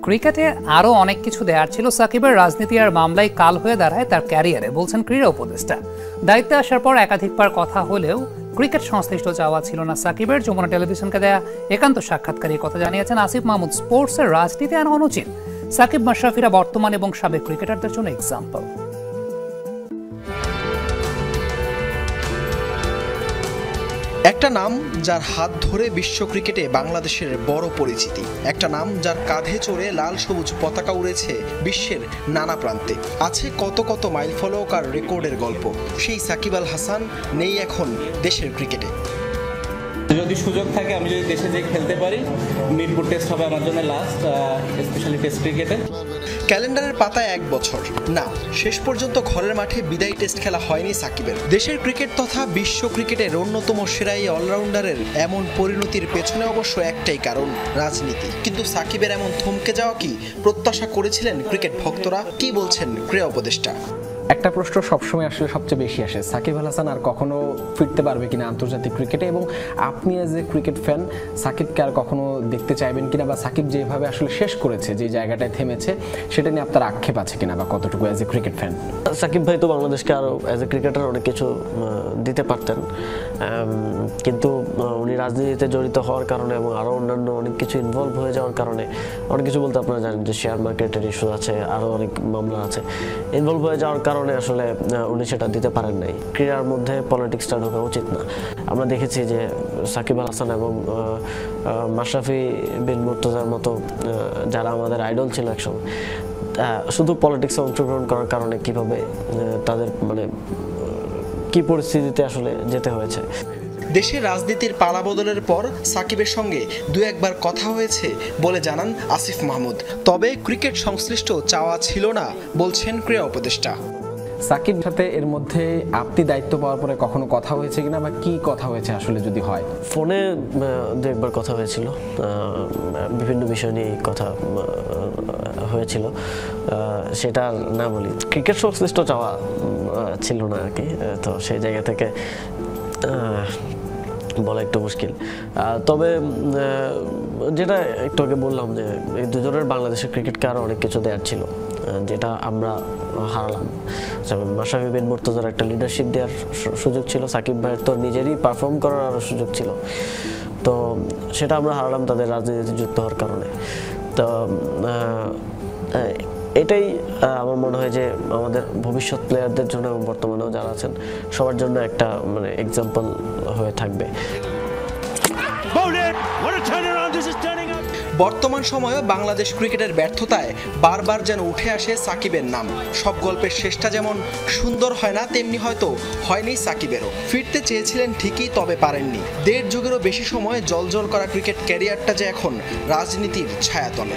ক্রিকেটে আরও অনেক কিছু দেওয়ার ছিল সাকিবের। রাজনীতি আর মামলায় কাল হয়ে দাঁড়ায় তার ক্যারিয়ারে, বলছেন ক্রীড়া উপদেষ্টা। দায়িত্বে আসার পর একাধিকবার কথা হলেও ক্রিকেট সংশ্লিষ্ট চাওয়া ছিল না সাকিবের। যমুনা টেলিভিশনকে দেয়া একান্ত সাক্ষাৎকারে কথা জানিয়েছেন আসিফ মাহমুদ। স্পোর্টসের রাজনীতি আনা অনুচিত। সাকিব মাশরাফিরা বর্তমান এবং সাবেক ক্রিকেটারদের জন্য এক্সাম্পল। একটা নাম যার হাত ধরে বিশ্ব ক্রিকেটে বাংলাদেশের বড় পরিচিতি, একটা নাম যার কাঁধে চড়ে লাল সবুজ পতাকা উড়েছে বিশ্বের নানা প্রান্তে। আছে কত কত মাইল ফলক আর রেকর্ডের গল্প। সেই সাকিব আল হাসান নেই এখন দেশের ক্রিকেটে। যদি সুযোগ থাকে, আমি যদি দেশে যেয়ে খেলতে পারি, মিরপুর টেস্ট হবে আমার জন্য লাস্ট, স্পেশালি টেস্ট ক্রিকেটে। ক্যালেন্ডারের পাতায় 1 বছর না, শেষ পর্যন্ত ঘরের মাঠে বিদায়ী টেস্ট খেলা হয়নি সাকিবের। দেশের ক্রিকেট তথা বিশ্ব ক্রিকেটের অন্যতম সেরা এই অলরাউন্ডারের এমন পরিণতির পেছনে অবশ্য একটাই কারণ, রাজনীতি। কিন্তু সাকিবের এমন থমকে যাওয়া কি প্রত্যাশা করেছিলেন ক্রিকেট ভক্তরা? কি বলছেন ক্রীড়া উপদেষ্টা? একটা প্রশ্ন সবসময় আসলে সবচেয়ে বেশি আসে, সাকিব আল হাসান আর কখনো ফিরতে পারবে কিনা আন্তর্জাতিক ক্রিকেটে, এবং আপনি অ্যাজ এ ক্রিকেট ফ্যান সাকিবকে আর কখনো দেখতে চাইবেন কিনা, বা সাকিব যেভাবে আসলে শেষ করেছে, যে জায়গাটায় থেমেছে, সেটা নিয়ে আপনার আক্ষেপ আছে কিনা, বা কতটুকু as a cricket fan? Shakib ভাই তো বাংলাদেশকে আরও অ্যাজ এ ক্রিকেটার অনেক কিছু দিতে পারতেন, কিন্তু উনি রাজনীতিতে জড়িত হওয়ার কারণে এবং আরও অন্যান্য অনেক কিছু ইনভলভ হয়ে যাওয়ার কারণে, অনেক কিছু বলতে আপনারা জানেন যে শেয়ার মার্কেটের ইস্যু আছে, আরও অনেক মামলা আছে, ইনভলভ হয়ে যাওয়ার কারণে আসলে উনি সেটা দিতে পারেন নাই। ক্রীড়ার মধ্যে পলিটিক্সটা ঢোকা উচিত না। আমরা দেখেছি যে সাকিব আল হাসান এবং মাশরাফি বিন মুর্তজার মতো যারা আমাদের আইডল ছিল একসময়, শুধু পলিটিক্সে অংশগ্রহণ করার কারণে কিভাবে তাদের কি পরিস্থিতিতে আসলে যেতে হয়েছে। দেশের রাজনীতির পালাবদলের পর সাকিবের সঙ্গে দু একবার কথা হয়েছে বলে জানান আসিফ মাহমুদ। তবে ক্রিকেট সংশ্লিষ্ট চাওয়া ছিল না বলছেন ক্রীড়া উপদেষ্টা। সাকিব সাথে এর মধ্যে আপনি দায়িত্ব পাওয়ার পরে কখনো কথা হয়েছে কিনা, বা কি কথা হয়েছে আসলে যদি হয়? ফোনে দু একবার কথা হয়েছিল, বিভিন্ন বিষয় নিয়ে কথা হয়েছিল, সেটা না বলি। ক্রিকেট সংশ্লিষ্ট চাওয়া ছিল না আর কি, তো সেই জায়গা থেকে বলা একটু মুশকিল। তবে যেটা একটু আগে বললাম যে এই দুজনের বাংলাদেশের ক্রিকেটকে আরও অনেক কিছু দেওয়ার ছিল, যেটা আমরা হারালাম। যেমন মাশরাফি বিন মুর্তজার একটা লিডারশিপ দেওয়ার সুযোগ ছিল, সাকিব ভাইয়ের তো নিজেরই পারফর্ম করার আরও সুযোগ ছিল, তো সেটা আমরা হারালাম তাদের রাজনীতিতে যুক্ত হওয়ার কারণে। তো এটাই আমার মনে হয় যে আমাদের ভবিষ্যৎ প্লেয়ারদের জন্য এবং বর্তমানেও যারা আছেন সবার জন্য একটা এক্সাম্পল হয়ে থাকবে। বর্তমান সময়ে বাংলাদেশ ক্রিকেটের ব্যর্থতায় বারবার যেন উঠে আসে সাকিবের নাম। সব গল্পের শেষটা যেমন সুন্দর হয় না, তেমনি হয়তো হয়নি সাকিবেরও। ফিরতে চেয়েছিলেন ঠিকই, তবে পারেননি। 1.5 যুগেরও বেশি সময় জ্বলজ্বল করা ক্রিকেট ক্যারিয়ারটা যে এখন রাজনীতির ছায়াতলে।